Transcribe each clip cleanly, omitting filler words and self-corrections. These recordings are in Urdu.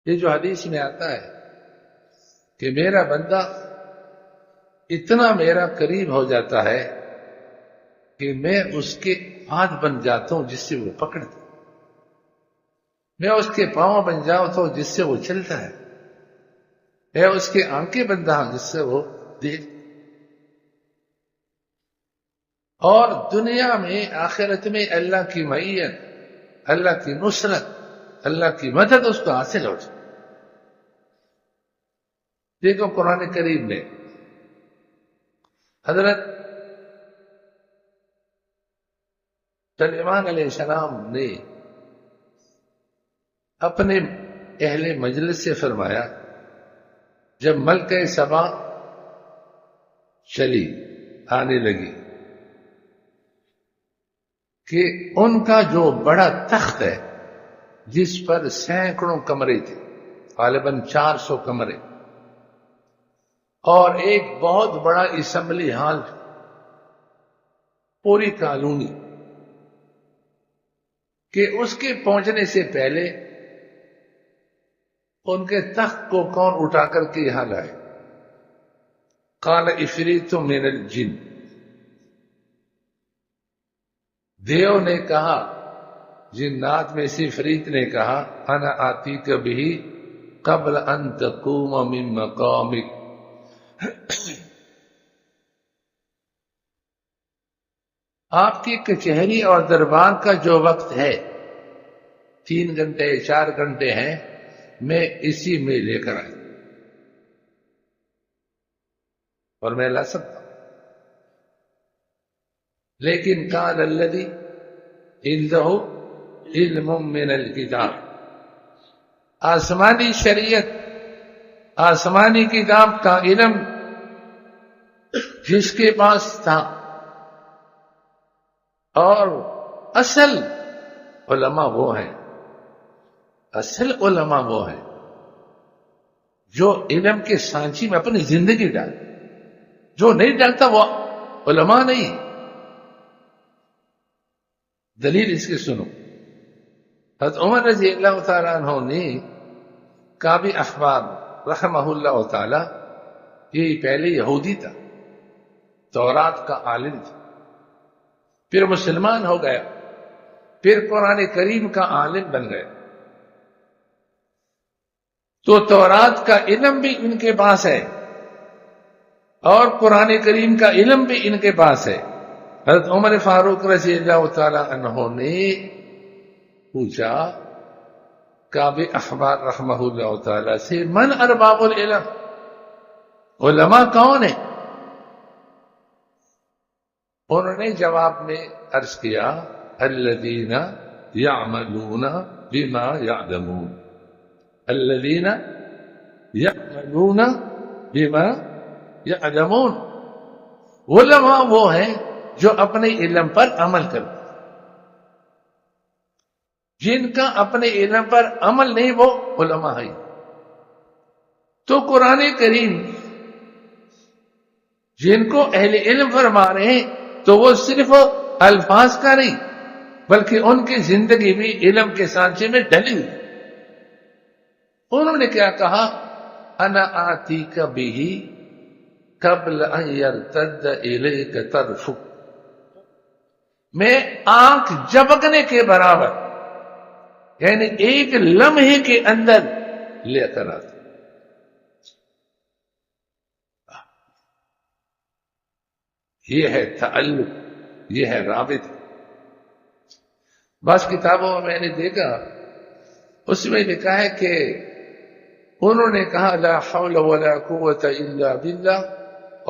یہ جو حدیث میں آتا ہے کہ میرا بندہ اتنا میرا قریب ہو جاتا ہے کہ میں اس کے ہاتھ بن جاتا ہوں جس سے وہ پکڑتا، میں اس کے پاؤں بن جاؤں تو جس سے وہ چلتا ہے، میں اس کے آنکھیں بن جاؤں ہوں جس سے وہ دیکھ، اور دنیا میں آخرت میں اللہ کی معیت، اللہ کی نصرت، اللہ کی مدد اس کو حاصل ہو جائے۔ دیکھو قرآن کریم میں حضرت سلیمان علیہ السلام نے اپنے اہل مجلس سے فرمایا، جب ملکہ سبا چلی آنے لگی، کہ ان کا جو بڑا تخت ہے جس پر سینکڑوں کمرے تھے، غالباً 400 کمرے، اور ایک بہت بڑا اسمبلی ہال، پوری کالونی، کہ اس کے پہنچنے سے پہلے ان کے تخت کو کون اٹھا کر کے یہاں لائے؟ قال عفریت من الجن، دیو نے کہا، جنات میں سے عفریت نے کہا، انا آتیک بہ قبل ان تقوم من مقامک، آپ کی کچہری اور دربار کا جو وقت ہے 3 گھنٹے 4 گھنٹے ہیں، میں اسی میں لے کر آئی اور میں لا سکتا ہوں، لیکن قال الذی عنده علم من الکتاب، آسمانی شریعت، آسمانی کتاب کا علم جس کے پاس تھا، اور اصل علماء وہ ہیں، اصل علماء وہ ہیں جو علم کے سانچی میں اپنی زندگی ڈال، جو نہیں ڈالتا وہ علماء نہیں۔ دلیل اس کی سنو، حضرت عمر رضی اللہ تعالیٰ عنہ نے کعب احبار رحمہ اللہ تعالی، یہ پہلے یہودی تھا، تورات کا عالم تھا، پھر مسلمان ہو گیا، پھر قرآن کریم کا عالم بن گیا، تو تورات کا علم بھی ان کے پاس ہے اور قرآن کریم کا علم بھی ان کے پاس ہے۔ حضرت عمر فاروق رضی اللہ تعالی عنہ نے پوچھا کعب احبار رحمہ اللہ تعالی سے، من ارباب العلم، علماء کون ہیں؟ انہوں نے جواب میں عرض کیا، الذین یعملون بما یعلمون، الذین یعملون بما یعلمون، علماء وہ ہیں جو اپنے علم پر عمل کرتے، جن کا اپنے علم پر عمل نہیں وہ علماء ہیں۔ تو قرآن کریم جن کو اہل علم فرما رہے ہیں تو وہ صرف الفاظ کا نہیں بلکہ ان کی زندگی بھی علم کے سانچے میں ڈلی ہوئی۔ انہوں نے کیا کہا، انا آتیک بہ قبل ان یرتد الیک طرفک، میں آنکھ جھپکنے کے برابر، یعنی ایک لمحے کے اندر لے کر آتا۔ یہ ہے تعلق، یہ ہے رابط۔ بعض کتابوں میں میں نے دیکھا، اس میں لکھا ہے کہ انہوں نے کہا لا حول ولا قوت الا باللہ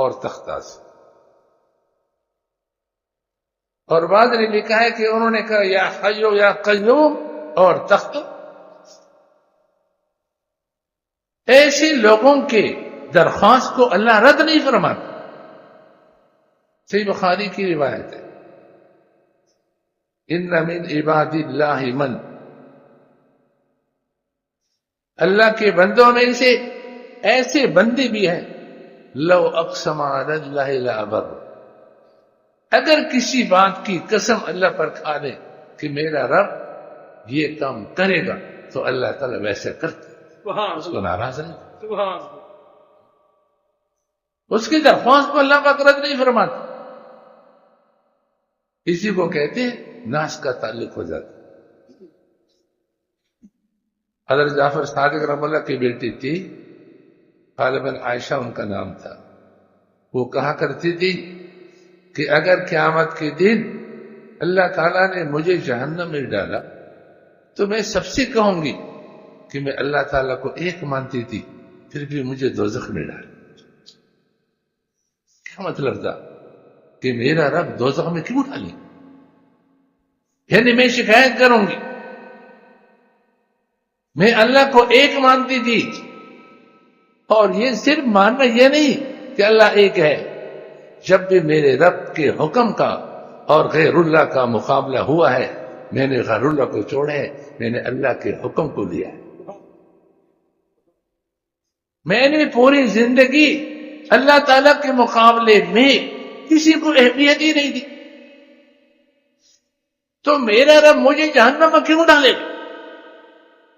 اور تختہ سے، اور بعض نے لکھا ہے کہ انہوں نے کہا یا حی یا قیوم اور تخت۔ ایسے لوگوں کے درخواست کو اللہ رد نہیں فرماتا۔ صحیح بخاری کی روایت ہے، ان من عباد اللہ من، اللہ کے بندوں میں سے ایسے بندے بھی ہیں، لو اقسم علی اللہ لابر، اگر کسی بات کی قسم اللہ پر کھا لے کہ میرا رب یہ کام کرے گا تو اللہ تعالیٰ ویسے کرتا ہے۔ اس کو ناراض نہیں، اس کی درخواست کو اللہ کا رد نہیں فرماتا. اسی کو کہتے ہیں ناس کا تعلق ہو جاتا. حضرت جعفر صادق رحمہ اللہ کی بیٹی تھی، غالباً عائشہ ان کا نام تھا. وہ کہا کرتی تھی کہ اگر قیامت کے دن اللہ تعالیٰ نے مجھے جہنم میں ڈالا تو میں سب سے کہوں گی کہ میں اللہ تعالیٰ کو ایک مانتی تھی، پھر بھی مجھے دوزخ میں ڈالا. کیا مطلب تھا کہ میرا رب دوزخ میں کیوں ڈالے؟ یعنی میں شکایت کروں گی، میں اللہ کو ایک مانتی تھی. اور یہ صرف ماننا یہ نہیں کہ اللہ ایک ہے، جب بھی میرے رب کے حکم کا اور غیر اللہ کا مقابلہ ہوا ہے، میں نے غیر اللہ کو چھوڑا ہے، میں نے اللہ کے حکم کو لیا ہے. میں نے پوری زندگی اللہ تعالیٰ کے مقابلے میں کسی کو اہمیت ہی نہیں دی، تو میرا رب مجھے جہنم میں کیوں ڈالے؟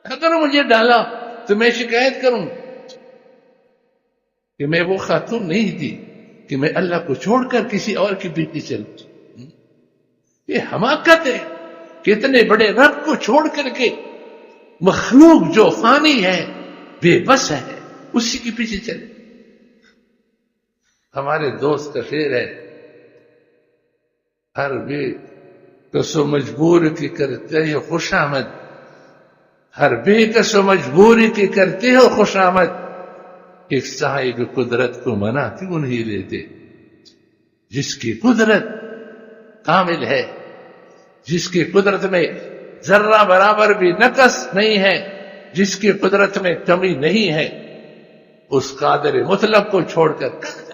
اگر مجھے ڈالا تو میں شکایت کروں کہ میں وہ خاتون نہیں تھی کہ میں اللہ کو چھوڑ کر کسی اور کی پیچھے چلوں. یہ حماقت ہے کہ اتنے بڑے رب کو چھوڑ کر کے مخلوق جو فانی ہے، بے بس ہے، اسی کے پیچھے چلے. ہمارے دوست کا شعر ہے، ہر بے کس و مجبور کی کرتے ہو خوش آمد، ہر بے کس و مجبوری کی کرتے ہو خوش آمد، ایک صاحب قدرت کو منع کیوں نہیں لیتے؟ جس کی قدرت کامل ہے، جس کی قدرت میں ذرہ برابر بھی نقص نہیں ہے، جس کی قدرت میں کمی نہیں ہے، اس قادر مطلق کو چھوڑ کر کہاں جائے؟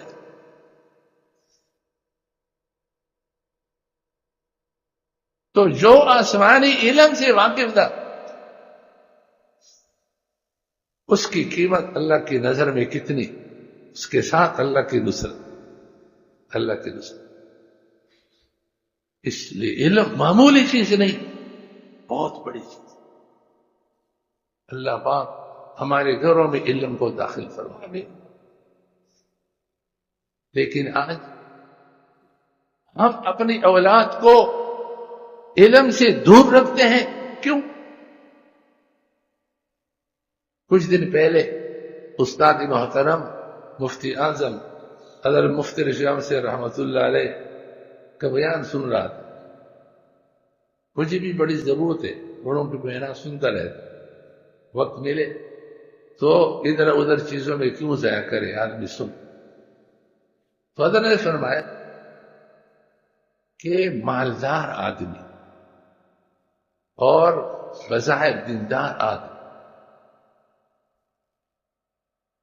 تو جو آسمانی علم سے واقف تھا، اس کی قیمت اللہ کی نظر میں کتنی، اس کے ساتھ اللہ کی نصرت، اللہ کی نصرت. اس لیے علم معمولی چیز نہیں، بہت بڑی چیز. اللہ پاک ہمارے گھروں میں علم کو داخل فرمائے. لیکن آج ہم اپنی اولاد کو علم سے دور رکھتے ہیں. کیوں؟ کچھ دن پہلے استاد محترم مفتی اعظم حضرت مفتی رشید سے رحمت اللہ علیہ کا بیان سن رہا تھا. مجھے بھی بڑی ضرورت ہے بڑوں کے بیان سنتا رہتا، وقت ملے تو ادھر ادھر چیزوں میں کیوں ضائع کرے آدمی. سن تو حضرت نے فرمایا کہ مالدار آدمی اور بظاہر دیندار آدمی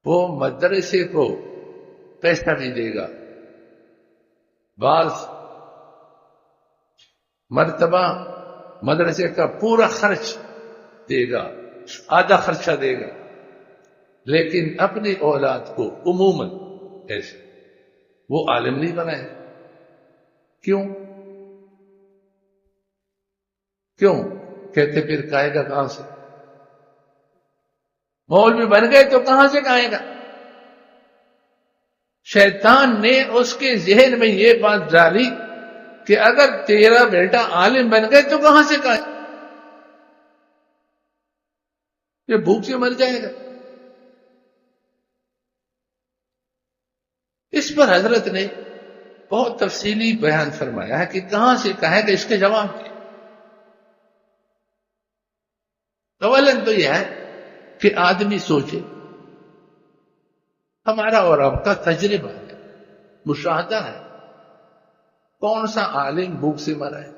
وہ مدرسے کو پیسہ نہیں دے گا، بعض مرتبہ مدرسے کا پورا خرچ دے گا، آدھا خرچہ دے گا، لیکن اپنی اولاد کو عموماً ایسے وہ عالم نہیں بنائے. کیوں؟ کہتے پھر کھائے گا کہاں سے؟ مولوی بن گئے تو کہاں سے کھائے گا؟ شیطان نے اس کے ذہن میں یہ بات ڈالی کہ اگر تیرا بیٹا عالم بن گئے تو کہاں سے کھائے؟ یہ بھوک سے مر جائے گا. اس پر حضرت نے بہت تفصیلی بیان فرمایا ہے کہ کہاں سے کہے گا. اس کے جواب کیا؟ اولن تو یہ ہے کہ آدمی سوچے. ہمارا اور آپ کا تجربہ ہے، مشاہدہ ہے، کون سا عالم بھوک سے مرا ہے؟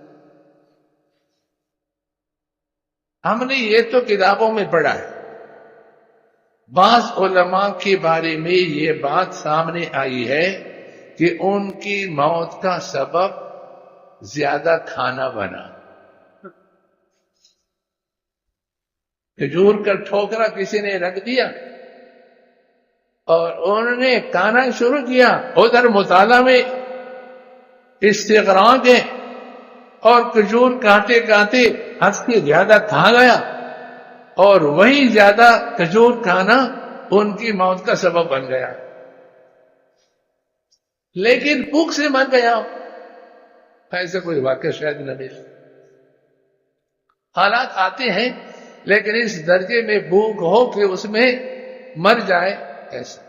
ہم نے یہ تو کتابوں میں پڑھا ہے. بعض علماء کے بارے میں یہ بات سامنے آئی ہے کہ ان کی موت کا سبب زیادہ کھانا بنا. کھجور کا ٹھوکرا کسی نے رکھ دیا اور انہوں نے کھانا شروع کیا. ادھر مطالعہ میں استغراق ہے اور کھجور کاٹے کاٹے ہنس کے زیادہ کھا گیا اور وہی زیادہ کھجور کھانا ان کی موت کا سبب بن گیا، لیکن بھوک سے مر گیا، ایسا کوئی واقعہ شاید نہ ملے۔ حالات آتے ہیں لیکن اس درجے میں بھوک ہو کہ اس میں مر جائے، ایسا